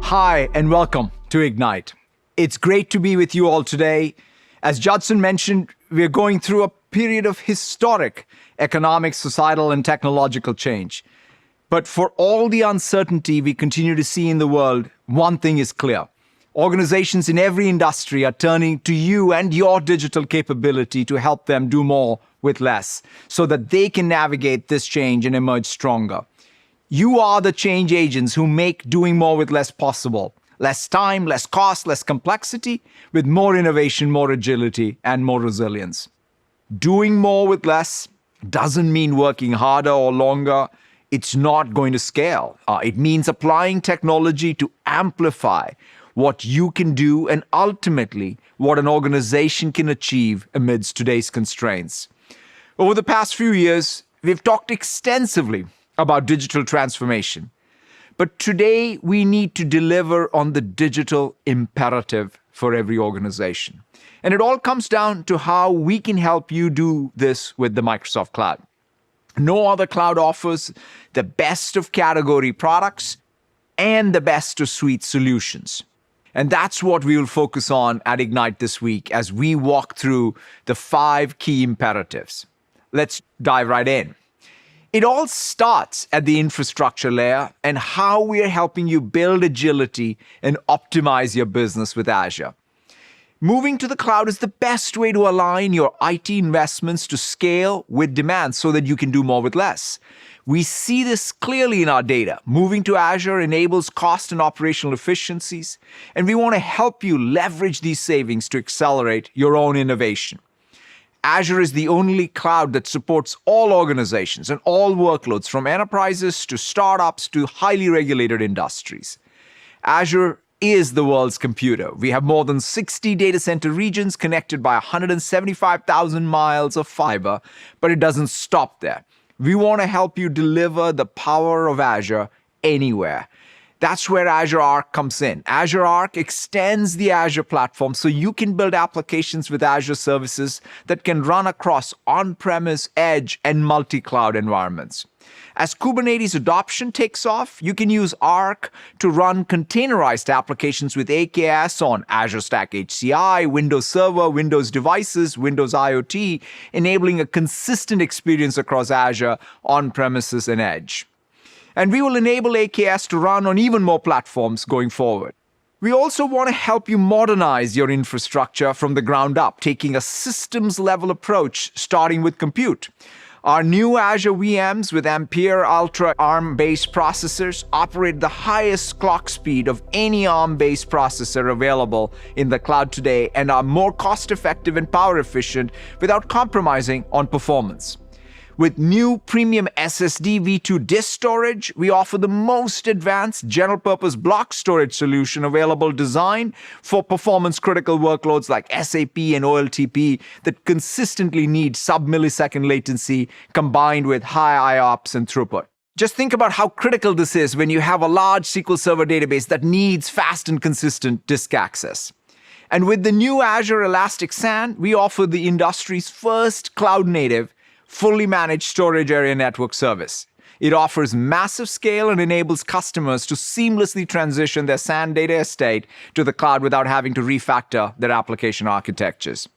Hi, and welcome to Ignite. It's great to be with you all today. As Judson mentioned, we're going through a period of historic economic, societal, and technological change. But for all the uncertainty we continue to see in the world, one thing is clear. Organizations in every industry are turning to you and your digital capability to help them do more with less, so that they can navigate this change and emerge stronger. You are the change agents who make doing more with less possible. Less time, less cost, less complexity, with more innovation, more agility, and more resilience. Doing more with less doesn't mean working harder or longer. It's not going to scale. It means applying technology to amplify what you can do and ultimately what an organization can achieve amidst today's constraints. Over the past few years, we've talked extensively about digital transformation. But today, we need to deliver on the digital imperative for every organization. And it all comes down to how we can help you do this with the Microsoft Cloud. No other cloud offers the best of category products and the best of suite solutions. And that's what we will focus on at Ignite this week as we walk through the 5 key imperatives. Let's dive right in. It all starts at the infrastructure layer and how we are helping you build agility and optimize your business with Azure. Moving to the cloud is the best way to align your IT investments to scale with demand so that you can do more with less. We see this clearly in our data. Moving to Azure enables cost and operational efficiencies, and we want to help you leverage these savings to accelerate your own innovation. Azure is the only cloud that supports all organizations and all workloads, from enterprises to startups to highly regulated industries. Azure is the world's computer. We have more than 60 data center regions connected by 175,000 miles of fiber, but it doesn't stop there. We want to help you deliver the power of Azure anywhere. That's where Azure Arc comes in. Azure Arc extends the Azure platform so you can build applications with Azure services that can run across on-premise, edge, and multi-cloud environments. As Kubernetes adoption takes off, you can use Arc to run containerized applications with AKS on Azure Stack HCI, Windows Server, Windows devices, Windows IoT, enabling a consistent experience across Azure, on-premises, and edge. And we will enable AKS to run on even more platforms going forward. We also want to help you modernize your infrastructure from the ground up, taking a systems-level approach, starting with compute. Our new Azure VMs with Ampere Ultra ARM-based processors operate the highest clock speed of any ARM-based processor available in the cloud today and are more cost-effective and power-efficient without compromising on performance. With new premium SSD v2 disk storage, we offer the most advanced general-purpose block storage solution available, designed for performance-critical workloads like SAP and OLTP that consistently need sub-millisecond latency combined with high IOPS and throughput. Just think about how critical this is when you have a large SQL Server database that needs fast and consistent disk access. And with the new Azure Elastic SAN, we offer the industry's first cloud-native fully managed storage area network service. It offers massive scale and enables customers to seamlessly transition their SAN data estate to the cloud without having to refactor their application architectures.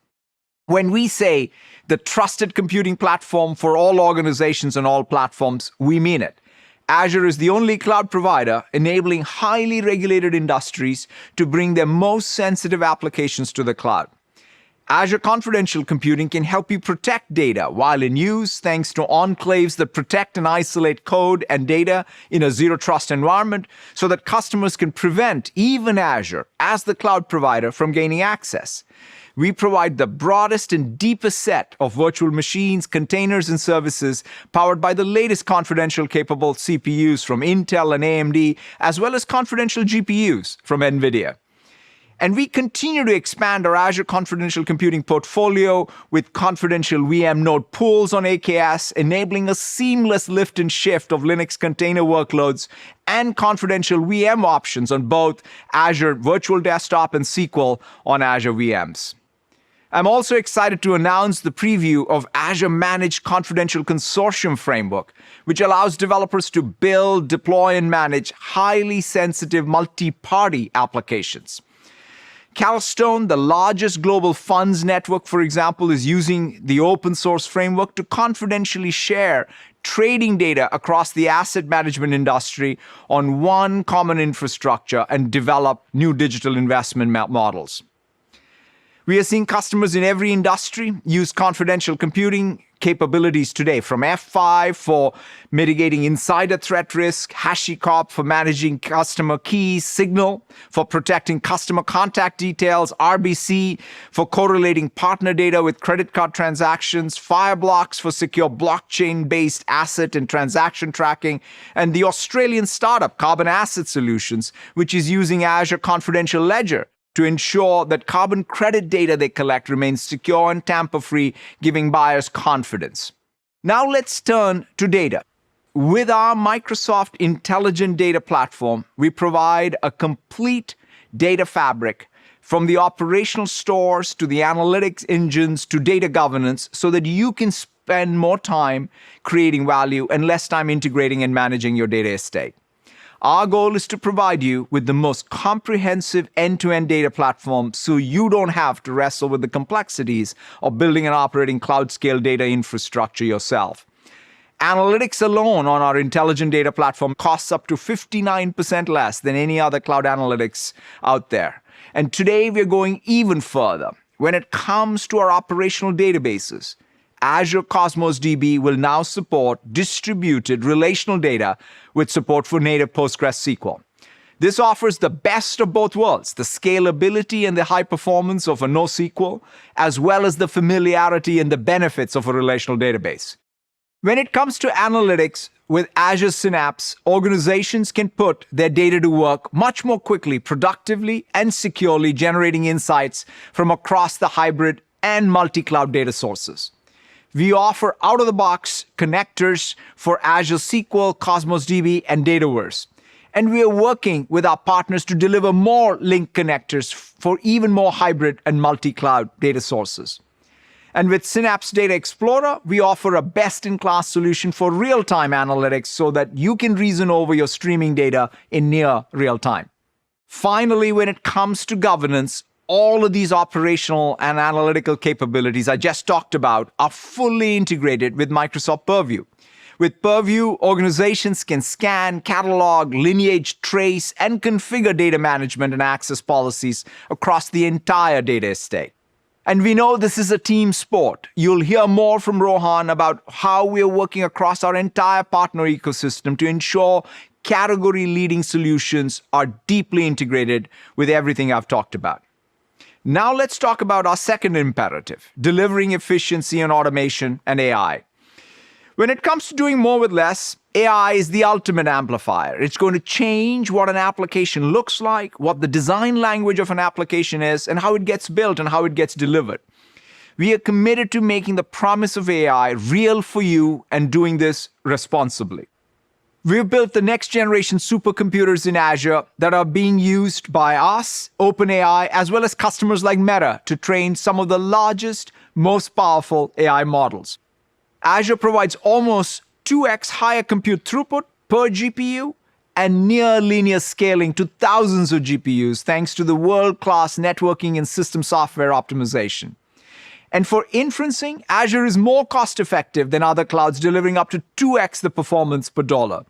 When we say the trusted computing platform for all organizations and all platforms, we mean it. Azure is the only cloud provider enabling highly regulated industries to bring their most sensitive applications to the cloud. Azure Confidential Computing can help you protect data while in use, thanks to enclaves that protect and isolate code and data in a zero-trust environment so that customers can prevent even Azure, as the cloud provider, from gaining access. We provide the broadest and deepest set of virtual machines, containers, and services powered by the latest confidential capable CPUs from Intel and AMD, as well as confidential GPUs from NVIDIA. And we continue to expand our Azure Confidential Computing portfolio with confidential VM node pools on AKS, enabling a seamless lift and shift of Linux container workloads, and confidential VM options on both Azure Virtual Desktop and SQL on Azure VMs. I'm also excited to announce the preview of Azure Managed Confidential Consortium Framework, which allows developers to build, deploy, and manage highly sensitive multi-party applications. Calstone, the largest global funds network, for example, is using the open source framework to confidentially share trading data across the asset management industry on one common infrastructure and develop new digital investment models. We are seeing customers in every industry use confidential computing capabilities today, from F5 for mitigating insider threat risk, HashiCorp for managing customer keys, Signal for protecting customer contact details, RBC for correlating partner data with credit card transactions, Fireblocks for secure blockchain-based asset and transaction tracking, and the Australian startup Carbon Asset Solutions, which is using Azure Confidential Ledger to ensure that carbon credit data they collect remains secure and tamper-free, giving buyers confidence. Now let's turn to data. With our Microsoft Intelligent Data Platform, we provide a complete data fabric from the operational stores to the analytics engines to data governance so that you can spend more time creating value and less time integrating and managing your data estate. Our goal is to provide you with the most comprehensive end-to-end data platform so you don't have to wrestle with the complexities of building and operating cloud-scale data infrastructure yourself. Analytics alone on our intelligent data platform costs up to 59% less than any other cloud analytics out there. And today we're going even further. When it comes to our operational databases, Azure Cosmos DB will now support distributed relational data with support for native PostgreSQL. This offers the best of both worlds, the scalability and the high performance of a NoSQL, as well as the familiarity and the benefits of a relational database. When it comes to analytics, with Azure Synapse, organizations can put their data to work much more quickly, productively, and securely, generating insights from across the hybrid and multi-cloud data sources. We offer out-of-the-box connectors for Azure SQL, Cosmos DB, and Dataverse. And we are working with our partners to deliver more link connectors for even more hybrid and multi-cloud data sources. And with Synapse Data Explorer, we offer a best-in-class solution for real-time analytics so that you can reason over your streaming data in near real time. Finally, when it comes to governance, all of these operational and analytical capabilities I just talked about are fully integrated with Microsoft Purview. With Purview, organizations can scan, catalog, lineage, trace, and configure data management and access policies across the entire data estate. And we know this is a team sport. You'll hear more from Rohan about how we are working across our entire partner ecosystem to ensure category-leading solutions are deeply integrated with everything I've talked about. Now let's talk about our second imperative, delivering efficiency and automation and AI. When it comes to doing more with less, AI is the ultimate amplifier. It's going to change what an application looks like, what the design language of an application is, and how it gets built and how it gets delivered. We are committed to making the promise of AI real for you and doing this responsibly. We've built the next generation supercomputers in Azure that are being used by us, OpenAI, as well as customers like Meta to train some of the largest, most powerful AI models. Azure provides almost 2x higher compute throughput per GPU and near linear scaling to thousands of GPUs thanks to the world-class networking and system software optimization. And for inferencing, Azure is more cost-effective than other clouds, delivering up to 2x the performance per dollar.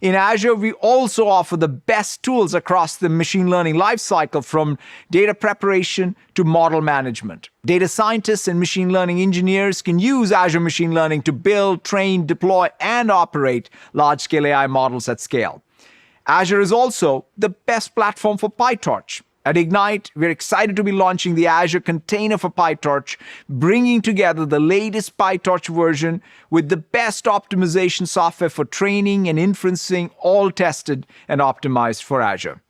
In Azure, we also offer the best tools across the machine learning lifecycle, from data preparation to model management. Data scientists and machine learning engineers can use Azure Machine Learning to build, train, deploy, and operate large-scale AI models at scale. Azure is also the best platform for PyTorch. At Ignite, we're excited to be launching the Azure container for PyTorch, bringing together the latest PyTorch version with the best optimization software for training and inferencing, all tested and optimized for Azure.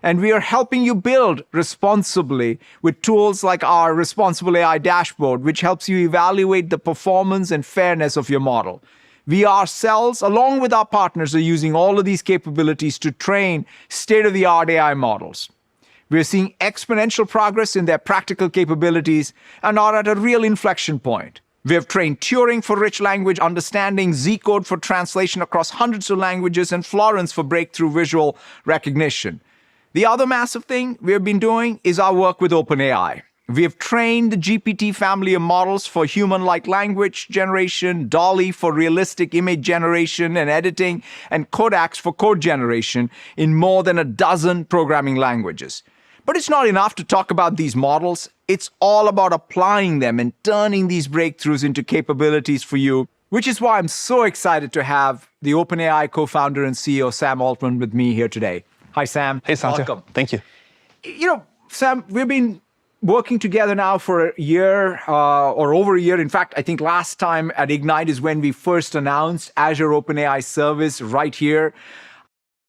And we are helping you build responsibly with tools like our Responsible AI dashboard, which helps you evaluate the performance and fairness of your model. We ourselves, along with our partners, are using all of these capabilities to train state-of-the-art AI models. We're seeing exponential progress in their practical capabilities and are at a real inflection point. We have trained Turing for rich language understanding, Z-code for translation across hundreds of languages, and Florence for breakthrough visual recognition. The other massive thing we have been doing is our work with OpenAI. We have trained the GPT family of models for human-like language generation, DALL-E for realistic image generation and editing, and Codex for code generation in more than a dozen programming languages. But it's not enough to talk about these models. It's all about applying them and turning these breakthroughs into capabilities for you, which is why I'm so excited to have the OpenAI co-founder and CEO, Sam Altman, with me here today. Hi, Sam. Hey, Satya. Welcome. Thank you. Sam, we've been working together now for a year or over a year. In fact, I think last time at Ignite is when we first announced Azure OpenAI service right here.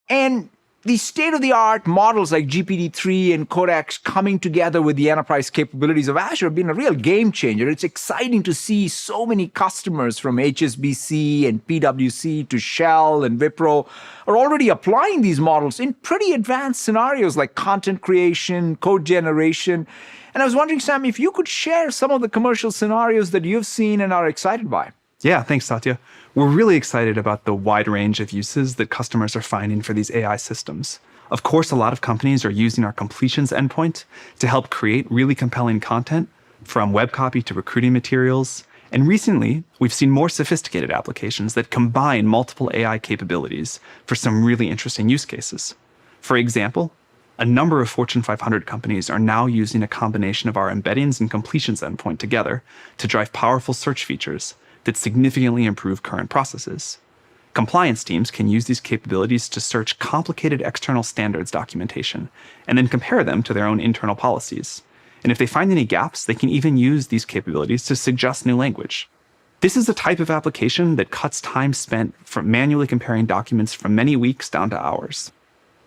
And these state-of-the-art models like GPT-3 and Codex coming together with the enterprise capabilities of Azure have been a real game changer. It's exciting to see so many customers from HSBC and PwC to Shell and Wipro are already applying these models in pretty advanced scenarios like content creation, code generation. And I was wondering, Sam, if you could share some of the commercial scenarios that you've seen and are excited by. Yeah, thanks, Satya. We're really excited about the wide range of uses that customers are finding for these AI systems. Of course, a lot of companies are using our completions endpoint to help create really compelling content, from web copy to recruiting materials. And recently, we've seen more sophisticated applications that combine multiple AI capabilities for some really interesting use cases. For example, a number of Fortune 500 companies are now using a combination of our embeddings and completions endpoint together to drive powerful search features that significantly improve current processes. Compliance teams can use these capabilities to search complicated external standards documentation and then compare them to their own internal policies. And if they find any gaps, they can even use these capabilities to suggest new language. This is a type of application that cuts time spent from manually comparing documents from many weeks down to hours.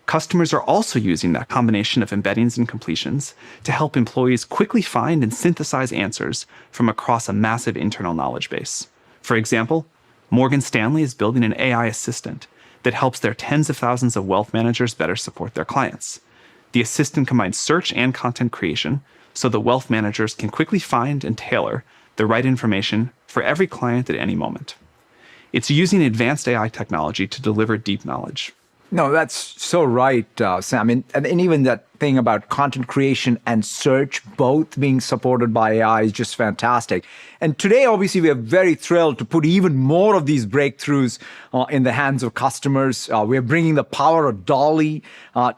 Customers are also using that combination of embeddings and completions to help employees quickly find and synthesize answers from across a massive internal knowledge base. For example, Morgan Stanley is building an AI assistant that helps their tens of thousands of wealth managers better support their clients. The assistant combines search and content creation so the wealth managers can quickly find and tailor the right information for every client at any moment. It's using advanced AI technology to deliver deep knowledge. No, that's so right, Sam. And even that thing about content creation and search both being supported by AI is just fantastic. And today, obviously, we are very thrilled to put even more of these breakthroughs in the hands of customers. We're bringing the power of DALL-E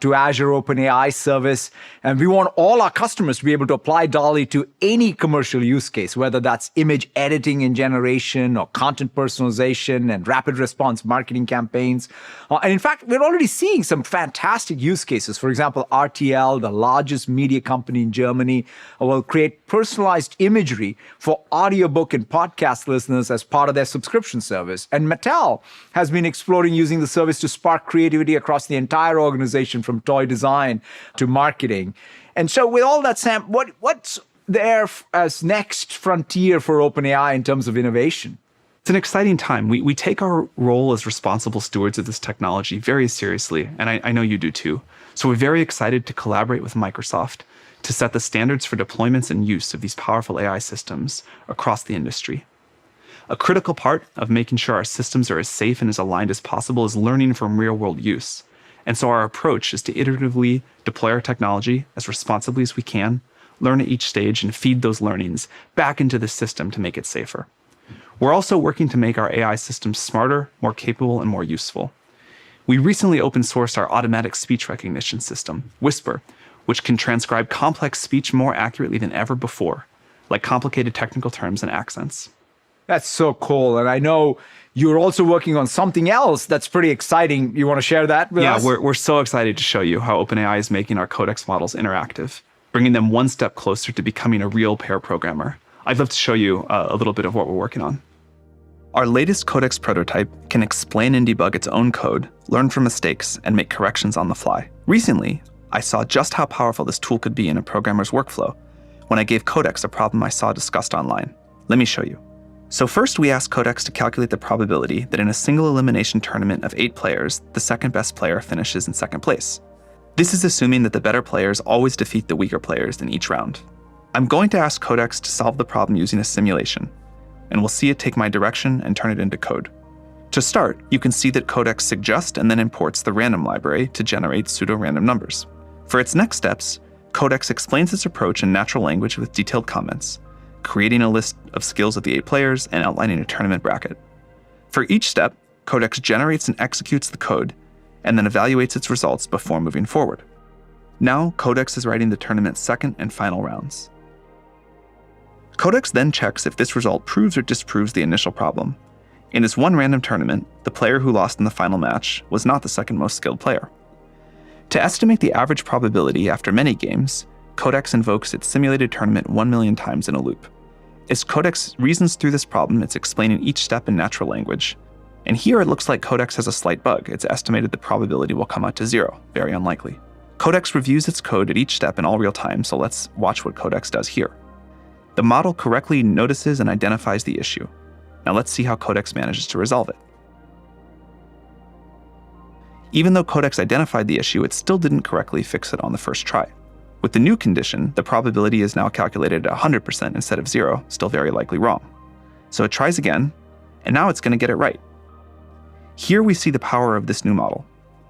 to Azure OpenAI service. And we want all our customers to be able to apply DALL-E to any commercial use case, whether that's image editing and generation or content personalization and rapid response marketing campaigns. And in fact, we're already seeing some fantastic use cases. For example, RTL, the largest media company in Germany, will create personalized imagery for audiobook and podcast listeners as part of their subscription service. And Mattel has been exploring using the service to spark creativity across the entire organization, from toy design to marketing. And so with all that, Sam, what's there as next frontier for OpenAI in terms of innovation? It's an exciting time. We take our role as responsible stewards of this technology very seriously, and I know you do too. So we're very excited to collaborate with Microsoft to set the standards for deployments and use of these powerful AI systems across the industry. A critical part of making sure our systems are as safe and as aligned as possible is learning from real-world use. And so our approach is to iteratively deploy our technology as responsibly as we can, learn at each stage, and feed those learnings back into the system to make it safer. We're also working to make our AI systems smarter, more capable, and more useful. We recently open-sourced our automatic speech recognition system, Whisper, which can transcribe complex speech more accurately than ever before, like complicated technical terms and accents. That's so cool. And I know you're also working on something else that's pretty exciting. You want to share that with us? Yeah, we're so excited to show you how OpenAI is making our Codex models interactive, bringing them one step closer to becoming a real pair programmer. I'd love to show you a little bit of what we're working on. Our latest Codex prototype can explain and debug its own code, learn from mistakes, and make corrections on the fly. Recently, I saw just how powerful this tool could be in a programmer's workflow when I gave Codex a problem I saw discussed online. Let me show you. So first, we asked Codex to calculate the probability that in a single elimination tournament of 8 players, the second best player finishes in second place. This is assuming that the better players always defeat the weaker players in each round. I'm going to ask Codex to solve the problem using a simulation, and we'll see it take my direction and turn it into code. To start, you can see that Codex suggests and then imports the random library to generate pseudo-random numbers. For its next steps, Codex explains its approach in natural language with detailed comments, creating a list of skills of the 8 players and outlining a tournament bracket. For each step, Codex generates and executes the code, and then evaluates its results before moving forward. Now, Codex is writing the tournament's second and final rounds. Codex then checks if this result proves or disproves the initial problem. In this one random tournament, the player who lost in the final match was not the second most skilled player. To estimate the average probability after many games, Codex invokes its simulated tournament 1 million times in a loop. As Codex reasons through this problem, it's explaining each step in natural language. And here it looks like Codex has a slight bug. It's estimated the probability will come out to 0, very unlikely. Codex reviews its code at each step in all real time, so let's watch what Codex does here. The model correctly notices and identifies the issue. Now let's see how Codex manages to resolve it. Even though Codex identified the issue, it still didn't correctly fix it on the first try. With the new condition, the probability is now calculated at 100% instead of 0, still very likely wrong. So it tries again, and now it's going to get it right. Here we see the power of this new model.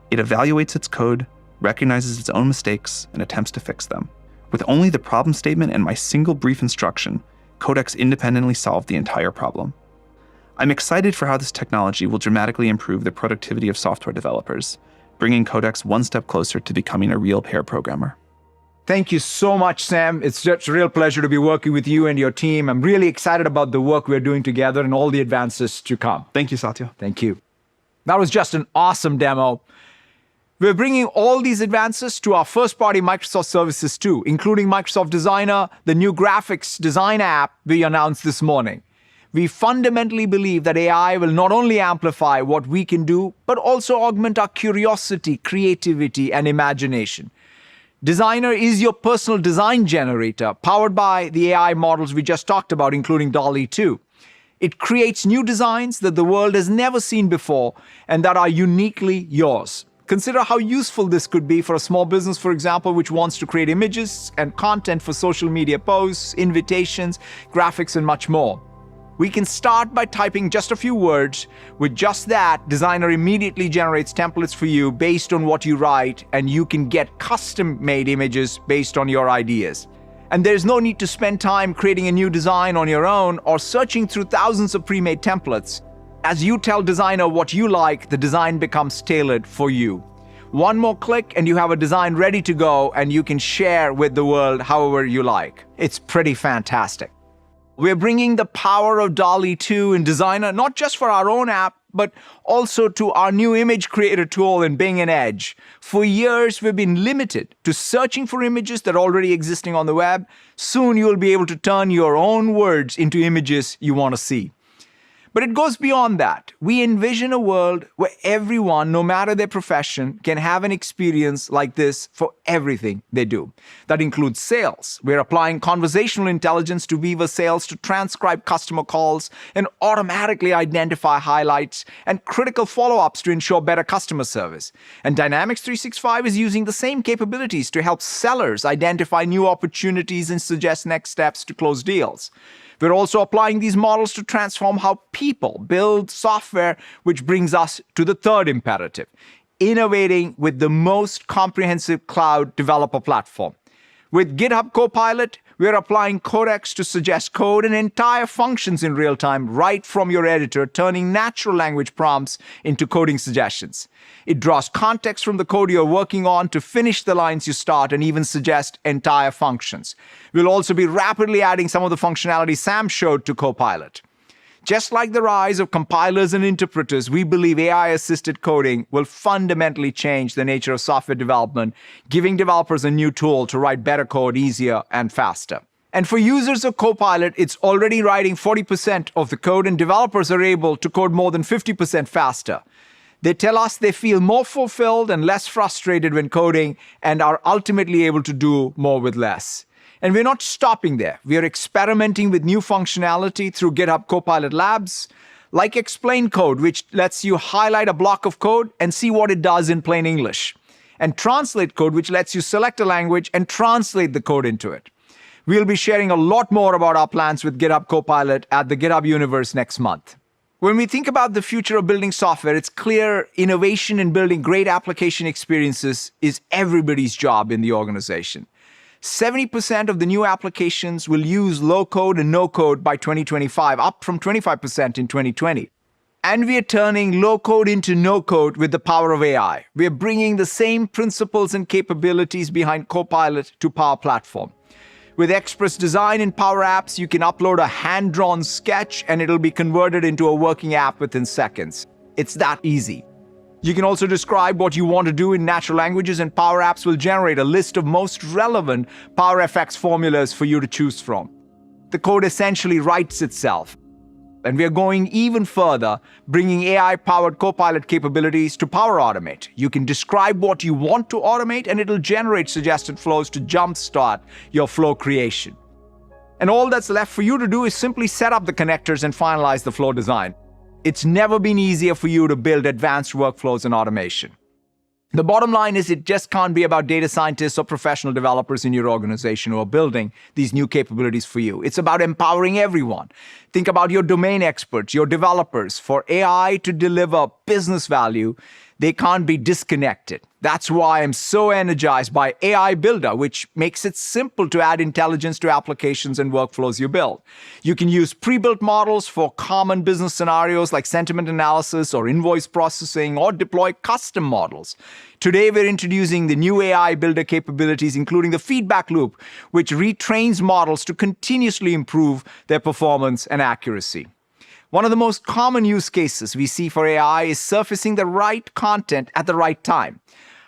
It evaluates its code, recognizes its own mistakes, and attempts to fix them. With only the problem statement and my single brief instruction, Codex independently solved the entire problem. I'm excited for how this technology will dramatically improve the productivity of software developers, bringing Codex one step closer to becoming a real pair programmer. Thank you so much, Sam. It's just a real pleasure to be working with you and your team. I'm really excited about the work we're doing together and all the advances to come. Thank you, Satya. Thank you. That was just an awesome demo. We're bringing all these advances to our first-party Microsoft services too, including Microsoft Designer, the new graphics design app we announced this morning. We fundamentally believe that AI will not only amplify what we can do, but also augment our curiosity, creativity, and imagination. Designer is your personal design generator, powered by the AI models we just talked about, including DALL-E 2. It creates new designs that the world has never seen before and that are uniquely yours. Consider how useful this could be for a small business, for example, which wants to create images and content for social media posts, invitations, graphics, and much more. We can start by typing just a few words. With just that, Designer immediately generates templates for you based on what you write, and you can get custom-made images based on your ideas. And there's no need to spend time creating a new design on your own or searching through thousands of pre-made templates. As you tell Designer what you like, the design becomes tailored for you. One more click and you have a design ready to go, and you can share with the world however you like. It's pretty fantastic. We're bringing the power of DALL-E 2 in Designer, not just for our own app, but also to our new image creator tool in Bing and Edge. For years, we've been limited to searching for images that are already existing on the web. Soon, you'll be able to turn your own words into images you want to see. But it goes beyond that. We envision a world where everyone, no matter their profession, can have an experience like this for everything they do. That includes sales. We're applying conversational intelligence to Viva Sales to transcribe customer calls and automatically identify highlights and critical follow-ups to ensure better customer service. And Dynamics 365 is using the same capabilities to help sellers identify new opportunities and suggest next steps to close deals. We're also applying these models to transform how people build software, which brings us to the third imperative: innovating with the most comprehensive cloud developer platform. With GitHub Copilot, we're applying Codex to suggest code and entire functions in real time right from your editor, turning natural language prompts into coding suggestions. It draws context from the code you're working on to finish the lines you start and even suggest entire functions. We'll also be rapidly adding some of the functionality Sam showed to Copilot. Just like the rise of compilers and interpreters, we believe AI-assisted coding will fundamentally change the nature of software development, giving developers a new tool to write better code easier and faster. And for users of Copilot, it's already writing 40% of the code, and developers are able to code more than 50% faster. They tell us they feel more fulfilled and less frustrated when coding and are ultimately able to do more with less. And we're not stopping there. We are experimenting with new functionality through GitHub Copilot Labs, like Explain Code, which lets you highlight a block of code and see what it does in plain English. and Translate Code, which lets you select a language and translate the code into it. We'll be sharing a lot more about our plans with GitHub Copilot at the GitHub Universe next month. When we think about the future of building software, it's clear innovation in building great application experiences is everybody's job in the organization. 70% of the new applications will use low code and no code by 2025, up from 25% in 2020. And we are turning low code into no code with the power of AI. We are bringing the same principles and capabilities behind Copilot to Power Platform. With Express Design in Power Apps, you can upload a hand-drawn sketch and it'll be converted into a working app within seconds. It's that easy. You can also describe what you want to do in natural languages, and Power Apps will generate a list of most relevant PowerFX formulas for you to choose from. The code essentially writes itself. And we are going even further, bringing AI-powered Copilot capabilities to Power Automate. You can describe what you want to automate, and it'll generate suggested flows to jumpstart your flow creation. And all that's left for you to do is simply set up the connectors and finalize the flow design. It's never been easier for you to build advanced workflows and automation. The bottom line is it just can't be about data scientists or professional developers in your organization who are building these new capabilities for you. It's about empowering everyone. Think about your domain experts, your developers. For AI to deliver business value, they can't be disconnected. That's why I'm so energized by AI Builder, which makes it simple to add intelligence to applications and workflows you build. You can use pre-built models for common business scenarios like sentiment analysis or invoice processing, or deploy custom models. Today, we're introducing the new AI Builder capabilities, including the feedback loop, which retrains models to continuously improve their performance and accuracy. One of the most common use cases we see for AI is surfacing the right content at the right time.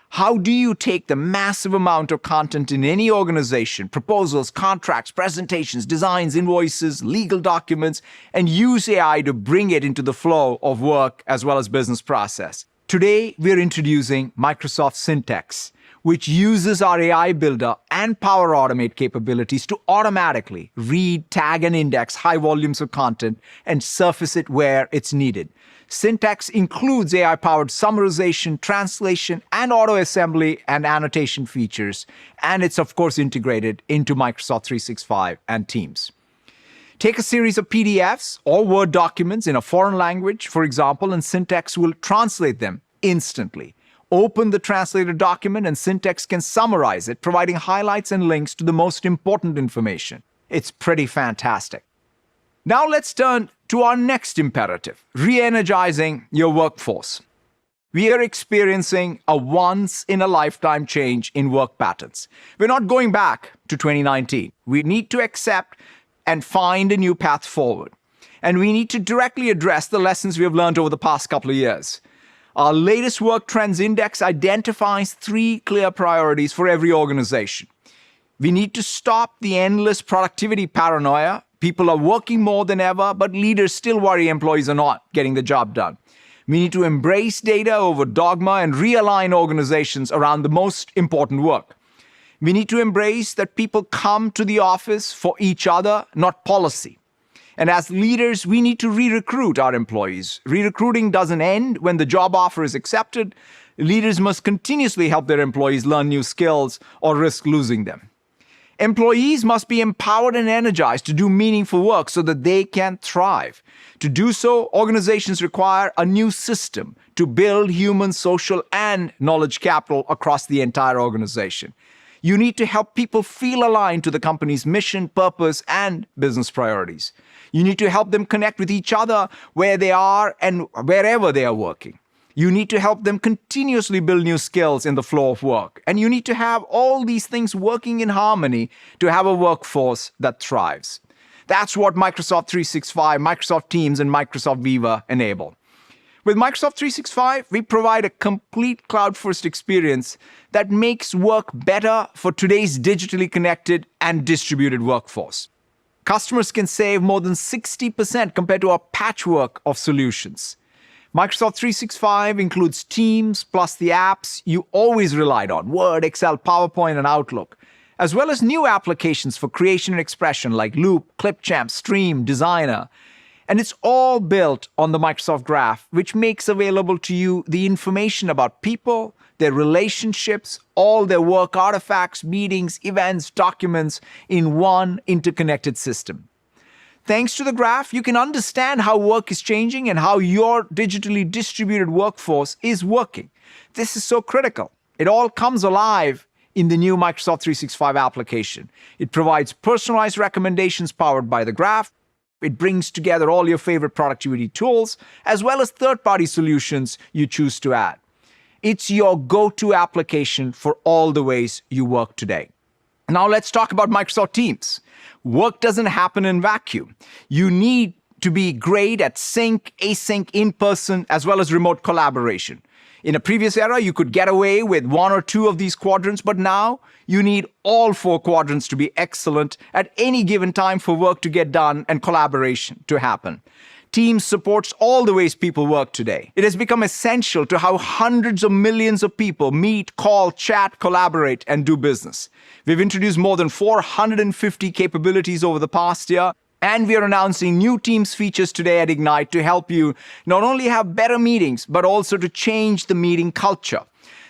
How do you take the massive amount of content in any organization, proposals, contracts, presentations, designs, invoices, legal documents, and use AI to bring it into the flow of work as well as business process? Today, we're introducing Microsoft Syntax, which uses our AI Builder and Power Automate capabilities to automatically read, tag, and index high volumes of content and surface it where it's needed. Syntax includes AI-powered summarization, translation, and auto-assembly and annotation features, and it's of course integrated into Microsoft 365 and Teams. Take a series of PDFs or Word documents in a foreign language, for example, and Syntax will translate them instantly. Open the translated document and Syntax can summarize it, providing highlights and links to the most important information. It's pretty fantastic. Now let's turn to our next imperative, re-energizing your workforce. We are experiencing a once-in-a-lifetime change in work patterns. We're not going back to 2019. We need to accept and find a new path forward. And we need to directly address the lessons we have learned over the past couple of years. Our latest Work Trends Index identifies 3 clear priorities for every organization. We need to stop the endless productivity paranoia. People are working more than ever, but leaders still worry employees are not getting the job done. We need to embrace data over dogma and realign organizations around the most important work. We need to embrace that people come to the office for each other, not policy. And as leaders, we need to re-recruit our employees. Re-recruiting doesn't end when the job offer is accepted. Leaders must continuously help their employees learn new skills or risk losing them. Employees must be empowered and energized to do meaningful work so that they can thrive. To do so, organizations require a new system to build human, social, and knowledge capital across the entire organization. You need to help people feel aligned to the company's mission, purpose, and business priorities. You need to help them connect with each other where they are and wherever they are working. You need to help them continuously build new skills in the flow of work. And you need to have all these things working in harmony to have a workforce that thrives. That's what Microsoft 365, Microsoft Teams, and Microsoft Viva enable. With Microsoft 365, we provide a complete cloud-first experience that makes work better for today's digitally connected and distributed workforce. Customers can save more than 60% compared to a patchwork of solutions. Microsoft 365 includes Teams plus the apps you always relied on, Word, Excel, PowerPoint, and Outlook, as well as new applications for creation and expression like Loop, Clipchamp, Stream, Designer. And it's all built on the Microsoft Graph, which makes available to you the information about people, their relationships, all their work artifacts, meetings, events, documents in one interconnected system. Thanks to the graph, you can understand how work is changing and how your digitally distributed workforce is working. This is so critical. It all comes alive in the new Microsoft 365 application. It provides personalized recommendations powered by the graph. It brings together all your favorite productivity tools, as well as third-party solutions you choose to add. It's your go-to application for all the ways you work today. Now let's talk about Microsoft Teams. Work doesn't happen in vacuum. You need to be great at sync, async, in-person, as well as remote collaboration. In a previous era, you could get away with one or two of these quadrants, but now you need all four quadrants to be excellent at any given time for work to get done and collaboration to happen. Teams supports all the ways people work today. It has become essential to how hundreds of millions of people meet, call, chat, collaborate, and do business. We've introduced more than 450 capabilities over the past year, and we are announcing new Teams features today at Ignite to help you not only have better meetings, but also to change the meeting culture.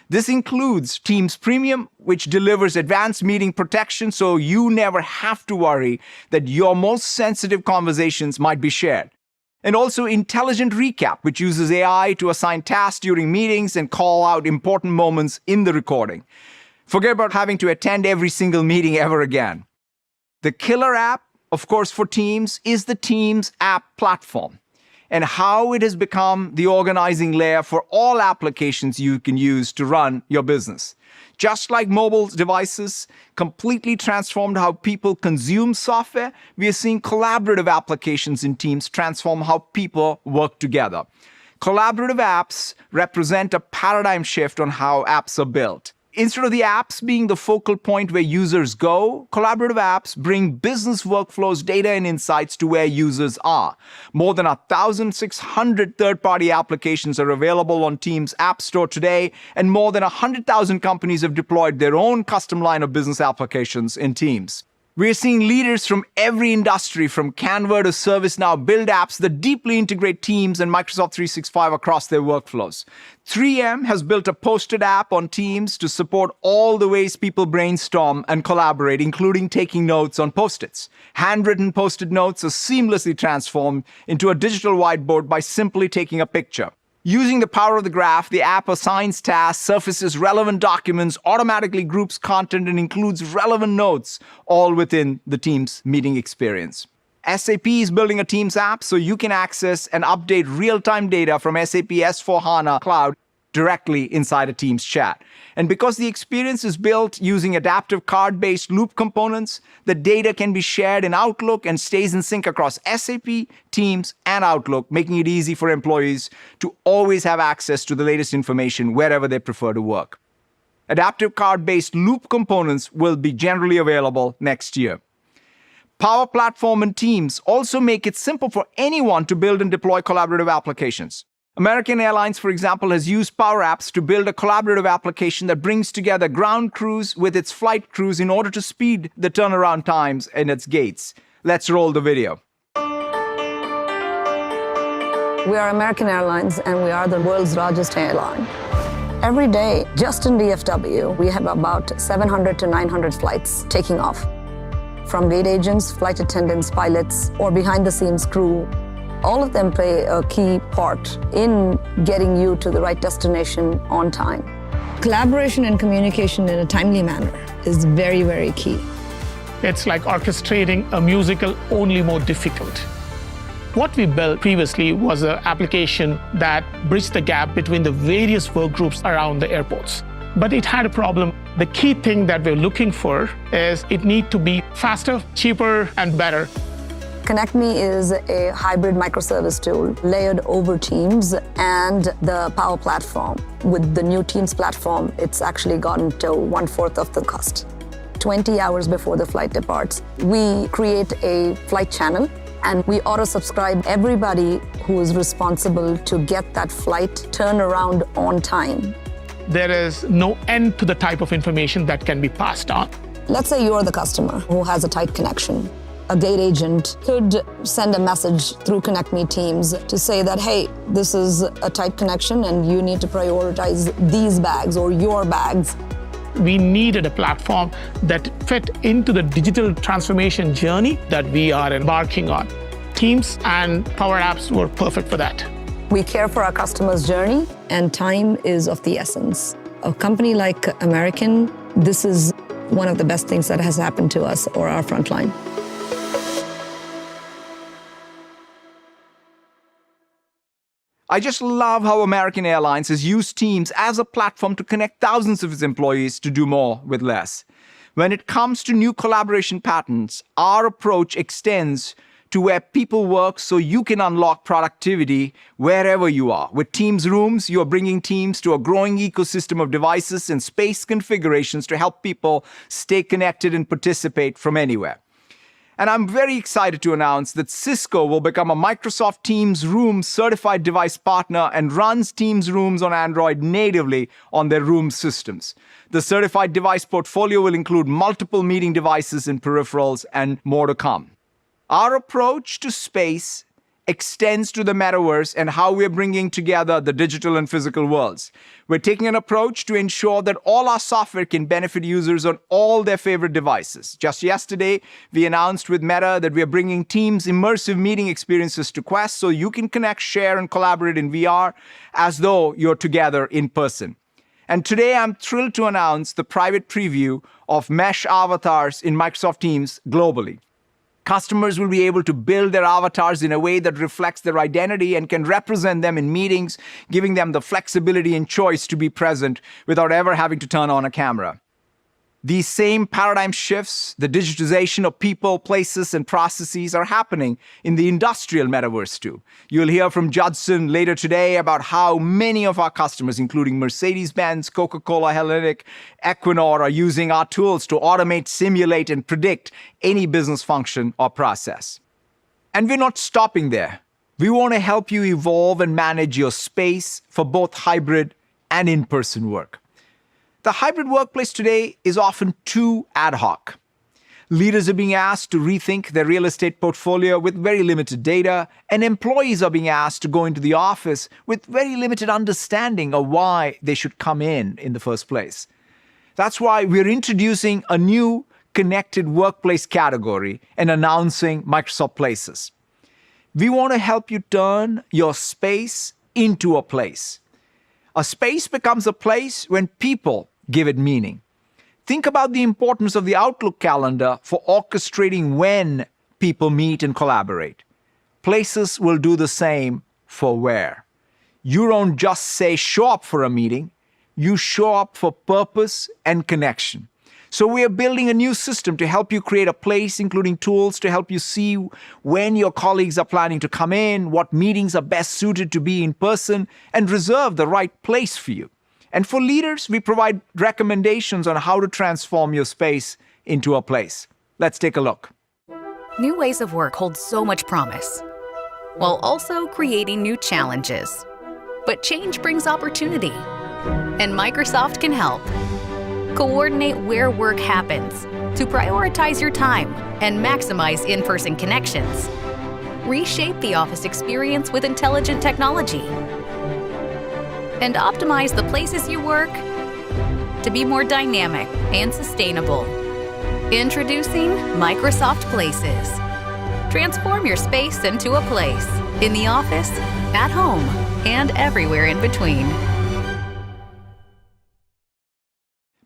This includes Teams Premium, which delivers advanced meeting protection so you never have to worry that your most sensitive conversations might be shared. And also Intelligent Recap, which uses AI to assign tasks during meetings and call out important moments in the recording. Forget about having to attend every single meeting ever again. The killer app, of course, for Teams is the Teams app platform and how it has become the organizing layer for all applications you can use to run your business. Just like mobile devices completely transformed how people consume software, we are seeing collaborative applications in Teams transform how people work together. Collaborative apps represent a paradigm shift on how apps are built. Instead of the apps being the focal point where users go, collaborative apps bring business workflows, data, and insights to where users are. More than 1,600 third-party applications are available on Teams App Store today, and more than 100,000 companies have deployed their own custom line of business applications in Teams. We're seeing leaders from every industry, from Canva to ServiceNow, build apps that deeply integrate Teams and Microsoft 365 across their workflows. 3M has built a posted app on Teams to support all the ways people brainstorm and collaborate, including taking notes on Post-its. Handwritten Post-it notes are seamlessly transformed into a digital whiteboard by simply taking a picture. Using the power of the graph, the app assigns tasks, surfaces relevant documents, automatically groups content, and includes relevant notes, all within the Teams meeting experience. SAP is building a Teams app so you can access and update real-time data from SAP S/4HANA Cloud directly inside a Teams chat. And because the experience is built using adaptive card-based loop components, the data can be shared in Outlook and stays in sync across SAP, Teams, and Outlook, making it easy for employees to always have access to the latest information wherever they prefer to work. Adaptive card-based loop components will be generally available next year. Power Platform and Teams also make it simple for anyone to build and deploy collaborative applications. American Airlines, for example, has used Power Apps to build a collaborative application that brings together ground crews with its flight crews in order to speed the turnaround times in its gates. Let's roll the video. We are American Airlines, and we are the world's largest airline. Every day, just in DFW, we have about 700 to 900 flights taking off. From gate agents, flight attendants, pilots, or behind-the-scenes crew, all of them play a key part in getting you to the right destination on time. Collaboration and communication in a timely manner is very, very key. It's like orchestrating a musical, only more difficult. What we built previously was an application that bridged the gap between the various work groups around the airports. But it had a problem. The key thing that we're looking for is it needs to be faster, cheaper, and better. ConnectMe is a hybrid microservice tool layered over Teams and the Power Platform. With the new Teams platform, it's actually gotten to 1/4 of the cost. 20 hours before the flight departs, we create a flight channel and we auto-subscribe everybody who is responsible to get that flight turnaround on time. There is no end to the type of information that can be passed on. Let's say you're the customer who has a tight connection. a gate agent could send a message through Connect Me Teams to say that, hey, this is a tight connection and you need to prioritize these bags or your bags. We needed a platform that fit into the digital transformation journey that we are embarking on. Teams and Power Apps were perfect for that. We care for our customers' journey, and time is of the essence. A company like American, this is one of the best things that has happened to us or our frontline. I just love how American Airlines has used Teams as a platform to connect thousands of its employees to do more with less. When it comes to new collaboration patterns, our approach extends to where people work so you can unlock productivity wherever you are. With Teams Rooms, you are bringing teams to a growing ecosystem of devices and space configurations to help people stay connected and participate from anywhere. And I'm very excited to announce that Cisco will become a Microsoft Teams Rooms certified device partner and runs Teams Rooms on Android natively on their Rooms systems. The certified device portfolio will include multiple meeting devices and peripherals, and more to come. Our approach to space extends to the metaverse and how we're bringing together the digital and physical worlds. We're taking an approach to ensure that all our software can benefit users on all their favorite devices. Just yesterday, we announced with Meta that we're bringing Teams immersive meeting experiences to Quest so you can connect, share, and collaborate in VR as though you're together in person. And today, I'm thrilled to announce the private preview of Mesh avatars in Microsoft Teams globally. Customers will be able to build their avatars in a way that reflects their identity and can represent them in meetings, giving them the flexibility and choice to be present without ever having to turn on a camera. These same paradigm shifts, the digitization of people, places, and processes are happening in the industrial metaverse too. You'll hear from Judson later today about how many of our customers, including Mercedes-Benz, Coca-Cola, Hellenic, Equinor, are using our tools to automate, simulate, and predict any business function or process. And we're not stopping there. We want to help you evolve and manage your space for both hybrid and in-person work. The hybrid workplace today is often too ad hoc. Leaders are being asked to rethink their real estate portfolio with very limited data, and employees are being asked to go into the office with very limited understanding of why they should come in the first place. That's why we're introducing a new connected workplace category and announcing Microsoft Places. We want to help you turn your space into a place. A space becomes a place when people give it meaning. Think about the importance of the Outlook calendar for orchestrating when people meet and collaborate. Places will do the same for where. You don't just say show up for a meeting, you show up for purpose and connection. So we are building a new system to help you create a place, including tools to help you see when your colleagues are planning to come in, what meetings are best suited to be in person, and reserve the right place for you. And for leaders, we provide recommendations on how to transform your space into a place. Let's take a look. New ways of work hold so much promise, while also creating new challenges. But change brings opportunity, and Microsoft can help. Coordinate where work happens to prioritize your time and maximize in-person connections. Reshape the office experience with intelligent technology. And optimize the places you work to be more dynamic and sustainable. Introducing Microsoft Places. Transform your space into a place, in the office, at home, and everywhere in between.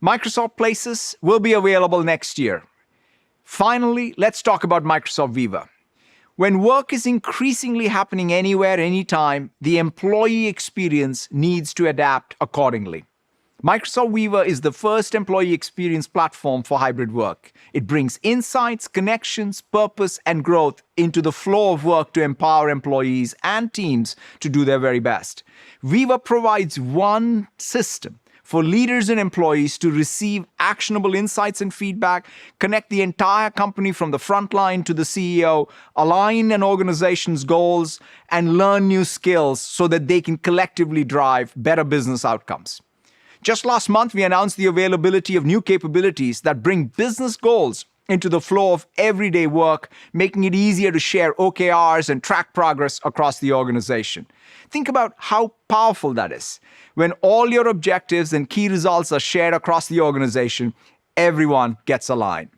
Microsoft Places will be available next year. Finally, let's talk about Microsoft Viva. When work is increasingly happening anywhere, anytime, the employee experience needs to adapt accordingly. Microsoft Viva is the first employee experience platform for hybrid work. It brings insights, connections, purpose, and growth into the flow of work to empower employees and teams to do their very best. Viva provides one system for leaders and employees to receive actionable insights and feedback, connect the entire company from the front line to the CEO, align an organization's goals, and learn new skills so that they can collectively drive better business outcomes. Just last month, we announced the availability of new capabilities that bring business goals into the flow of everyday work, making it easier to share OKRs and track progress across the organization. Think about how powerful that is. When all your objectives and key results are shared across the organization, everyone gets aligned.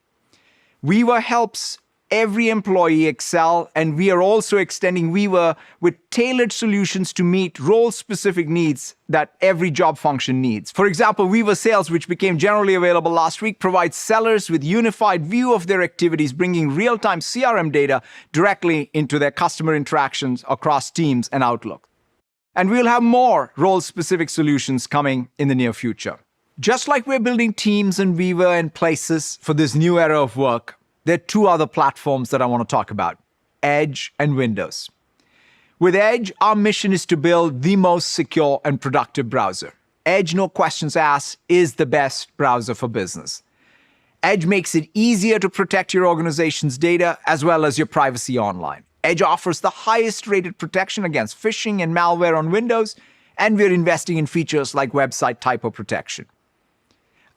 Viva helps every employee excel, and we are also extending Viva with tailored solutions to meet role-specific needs that every job function needs. For example, Viva Sales, which became generally available last week, provides sellers with unified view of their activities, bringing real-time CRM data directly into their customer interactions across Teams and Outlook. And we'll have more role-specific solutions coming in the near future. Just like we're building Teams and Viva and Places for this new era of work, there are two other platforms that I want to talk about: Edge and Windows. With Edge, our mission is to build the most secure and productive browser. Edge, no questions asked, is the best browser for business. Edge makes it easier to protect your organization's data as well as your privacy online. Edge offers the highest rated protection against phishing and malware on Windows, and we're investing in features like website typo protection.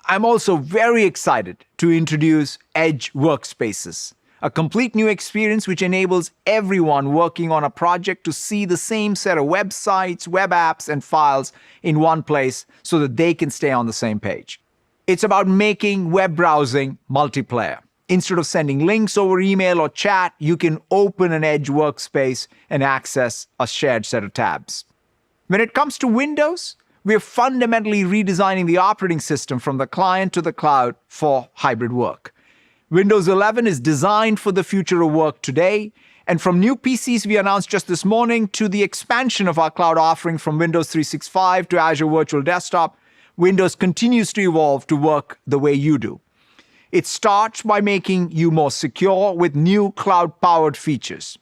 I'm also very excited to introduce Edge Workspaces, a complete new experience which enables everyone working on a project to see the same set of websites, web apps, and files in one place so that they can stay on the same page. It's about making web browsing multiplayer. Instead of sending links over email or chat, you can open an Edge workspace and access a shared set of tabs. When it comes to Windows, we're fundamentally redesigning the operating system from the client to the cloud for hybrid work. Windows 11 is designed for the future of work today, and from new PCs we announced just this morning to the expansion of our cloud offering from Windows 365 to Azure Virtual Desktop, Windows continues to evolve to work the way you do. It starts by making you more secure with new cloud-powered features.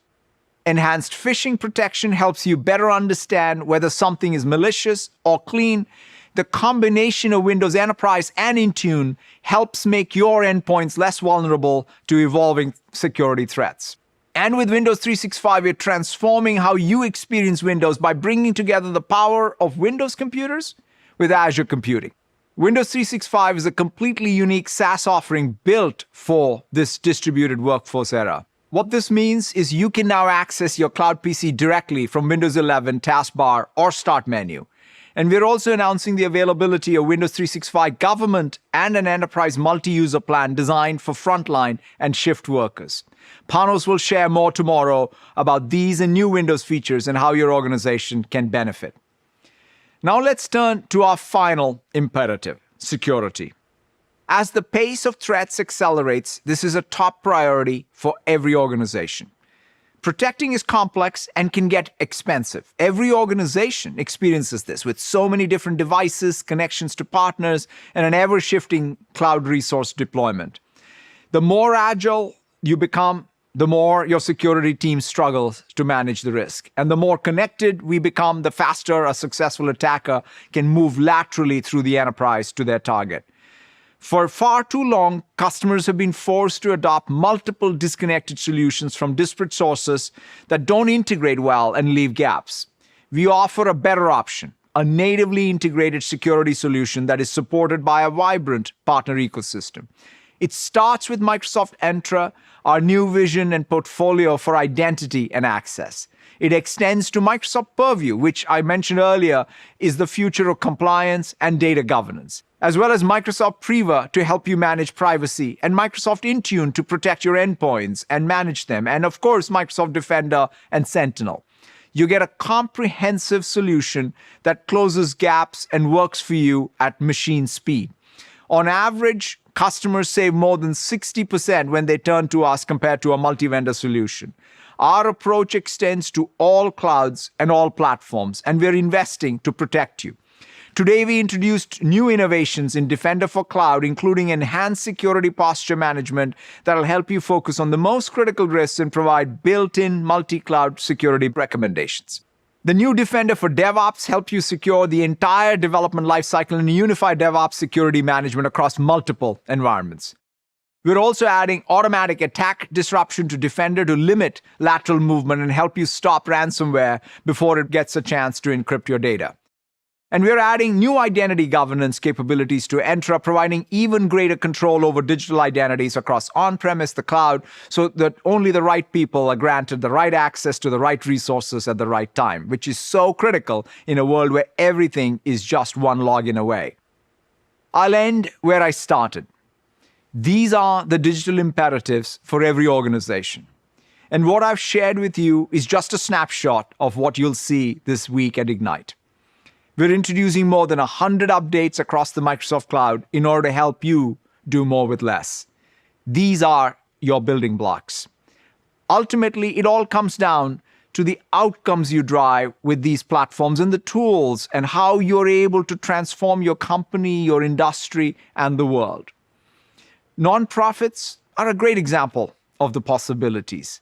Enhanced phishing protection helps you better understand whether something is malicious or clean. The combination of Windows Enterprise and Intune helps make your endpoints less vulnerable to evolving security threats. And with Windows 365, we're transforming how you experience Windows by bringing together the power of Windows computers with Azure computing. Windows 365 is a completely unique SaaS offering built for this distributed workforce era. What this means is you can now access your cloud PC directly from Windows 11 taskbar or start menu. And we're also announcing the availability of Windows 365 Government and an enterprise multi-user plan designed for frontline and shift workers. Panos will share more tomorrow about these and new Windows features and how your organization can benefit. Now let's turn to our final imperative: security. As the pace of threats accelerates, this is a top priority for every organization. Protecting is complex and can get expensive. Every organization experiences this with so many different devices, connections to partners, and an ever-shifting cloud resource deployment. The more agile you become, the more your security team struggles to manage the risk. And the more connected we become, the faster a successful attacker can move laterally through the enterprise to their target. For far too long, customers have been forced to adopt multiple disconnected solutions from disparate sources that don't integrate well and leave gaps. We offer a better option, a natively integrated security solution that is supported by a vibrant partner ecosystem. It starts with Microsoft Entra, our new vision and portfolio for identity and access. It extends to Microsoft Purview, which I mentioned earlier is the future of compliance and data governance, as well as Microsoft Priva to help you manage privacy, and Microsoft Intune to protect your endpoints and manage them, and of course, Microsoft Defender and Sentinel. You get a comprehensive solution that closes gaps and works for you at machine speed. On average, customers save more than 60% when they turn to us compared to a multi-vendor solution. Our approach extends to all clouds and all platforms, and we're investing to protect you. Today, we introduced new innovations in Defender for Cloud, including enhanced security posture management that'll help you focus on the most critical risks and provide built-in multi-cloud security recommendations. The new Defender for DevOps helps you secure the entire development lifecycle and unify DevOps security management across multiple environments. We're also adding automatic attack disruption to Defender to limit lateral movement and help you stop ransomware before it gets a chance to encrypt your data. And we're adding new identity governance capabilities to Entra, providing even greater control over digital identities across on-premise, the cloud, so that only the right people are granted the right access to the right resources at the right time, which is so critical in a world where everything is just one login away. I'll end where I started. These are the digital imperatives for every organization. And what I've shared with you is just a snapshot of what you'll see this week at Ignite. We're introducing more than 100 updates across the Microsoft Cloud in order to help you do more with less. These are your building blocks. Ultimately, it all comes down to the outcomes you drive with these platforms and the tools and how you're able to transform your company, your industry, and the world. Nonprofits are a great example of the possibilities.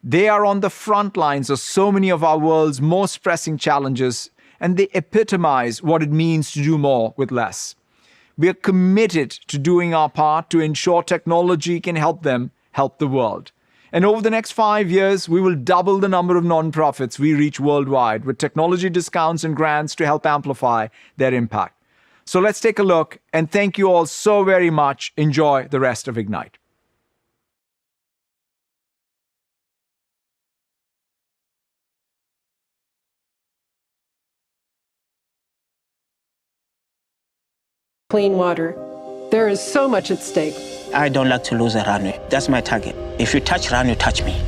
They are on the front lines of so many of our world's most pressing challenges, and they epitomize what it means to do more with less. We are committed to doing our part to ensure technology can help them help the world. And over the next 5 years, we will double the number of nonprofits we reach worldwide with technology discounts and grants to help amplify their impact. So let's take a look, and thank you all so very much. Enjoy the rest of Ignite. Clean water. There is so much at stake. I don't like to lose a runway. That's my target. If you touch runway, touch me.